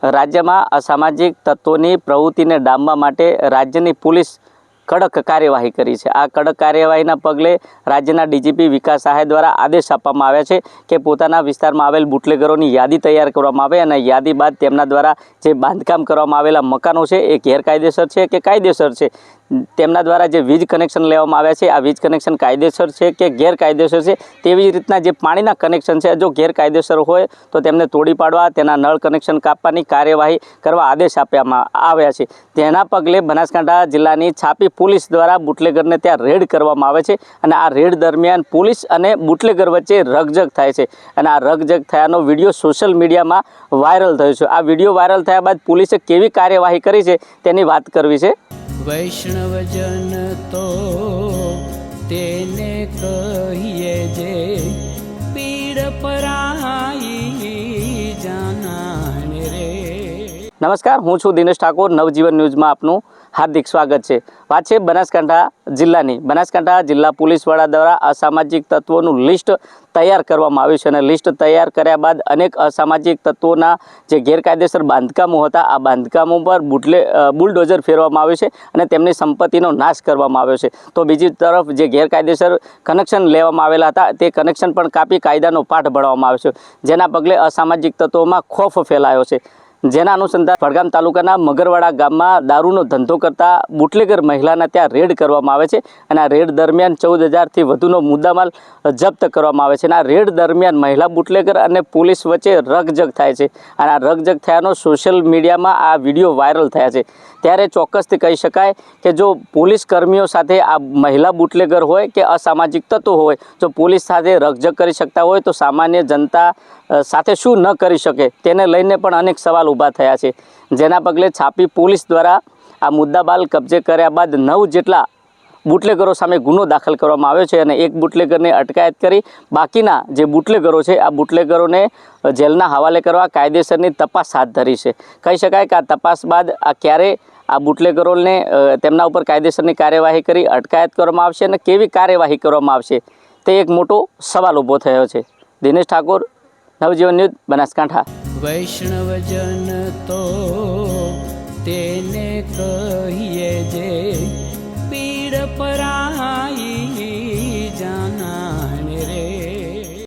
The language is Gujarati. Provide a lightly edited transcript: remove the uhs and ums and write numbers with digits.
રાજ્યમાં અસામાજિક તત્વોની પ્રવૃત્તિને ડામવા માટે રાજ્યની પોલીસ કડક કાર્યવાહી કરી છે। આ કડક કાર્યવાહીના પગલે રાજ્યના ડીજીપી વિકાસ સહાય દ્વારા આદેશ આપવામાં આવ્યા છે કે પોતાના વિસ્તારમાં આવેલ બુટલેગરોની યાદી તૈયાર કરવામાં આવે અને યાદી બાદ તેમના દ્વારા જે બાંધકામ કરવામાં આવેલા મકાનો છે એ ગેરકાયદેસર છે કે કાયદેસર છે, તેમના દ્વારા જે વીજ કનેક્શન લેવામાં આવ્યા છે આ વીજ કનેક્શન કાયદેસર છે કે ગેરકાયદેસર છે, તેવી જ રીતના જે પાણીના કનેક્શન છે જો ગેરકાયદેસર હોય તો તેમને તોડી પાડવા, તેના નળ કનેક્શન કાપવાની કાર્યવાહી કરવા આદેશ આપવામાં આવ્યા છે। તેના પગલે બનાસકાંઠા જિલ્લાની છાપી પોલીસ દ્વારા બુટલેગરને ત્યાં રેડ કરવામાં આવે છે અને આ રેડ દરમિયાન પોલીસ અને બુટલેગર વચ્ચે રકઝક થાય છે અને આ રકઝક થયાનો વિડીયો સોશિયલ મીડિયામાં વાયરલ થયો છે। આ વિડીયો વાયરલ થયા બાદ પોલીસે કેવી કાર્યવાહી કરી છે તેની વાત કરવી છે। વૈષ્ણવજન તો તેને કહીએ જે પીડ પરાઈ જાનાને રે। નમસ્કાર, હું છું દિનેશ ઠાકોર। નવજીવન ન્યૂઝમાં આપનું હાર્દિક સ્વાગત છે। વાત છે બનાસકાંઠા જિલ્લાની। બનાસકાંઠા જિલ્લા પોલીસ વડા દ્વારા અસામાજિક તત્વોનું લિસ્ટ તૈયાર કરવામાં આવ્યું છે અને લિસ્ટ તૈયાર કર્યા બાદ અનેક અસામાજિક તત્વોના જે ગેરકાયદેસર બાંધકામો હતા આ બાંધકામો પર બુલડોઝર ફેરવામાં આવ્યું છે અને તેમની સંપત્તિનો નાશ કરવામાં આવ્યો છે। તો બીજી તરફ જે ગેરકાયદેસર કનેક્શન લેવામાં આવેલા હતા તે કનેક્શન પણ કાપી કાયદાનો પાઠ ભણાવવામાં આવ્યો છે, જેના પગલે અસામાજિક તત્વોમાં ખોફ ફેલાયો છે। જેના અનુસંધાન વડગામ તાલુકાના મગરવાડા ગામમાં દારૂનો ધંધો કરતા બુટલેગર મહિલાના ત્યાં રેડ કરવામાં આવે છે અને આ રેડ દરમિયાન 14,000થી વધુનો મુદ્દામાલ જપ્ત કરવામાં આવે છે અને આ રેડ દરમિયાન મહિલા બુટલેગર અને પોલીસ વચ્ચે રકઝક થાય છે અને આ રકઝક થયાનો સોશિયલ મીડિયામાં આ વિડીયો વાયરલ થયા છે। ત્યારે ચોક્કસથી કહી શકાય કે જો પોલીસ કર્મીઓ સાથે આ મહિલા બુટલેગર હોય કે અસામાજિક તત્વો હોય, જો પોલીસ સાથે રકઝક કરી શકતા હોય તો સામાન્ય જનતા સાથે શું ન કરી શકે તેને લઈને પણ અનેક સવાલ ઊભા થયા છે। જેના પગલે છાપી પોલીસ દ્વારા આ મુદ્દામાલ કબજે કર્યા બાદ 9 જેટલા બુટલેગરો સામે ગુનો દાખલ કરવામાં આવ્યો છે અને એક બુટલેગરને અટકાયત કરી બાકીના જે બુટલેગરો છે આ બુટલેગરોને જેલના હવાલે કરવા કાયદેસરની તપાસ હાથ ધરી છે। કહી શકાય કે આ તપાસ બાદ આ ક્યારે આ બુટલેગરોને તેમના ઉપર કાયદેસરની કાર્યવાહી કરી અટકાયત કરવામાં આવશે અને કેવી કાર્યવાહી કરવામાં આવશે તે એક મોટો સવાલ ઊભો થયો છે। દિનેશ ઠાકોર, નવજીવન ન્યૂઝ, બનાસકાંઠા। વૈષ્ણવજન તો તેને કહીએ જે પીડ પરા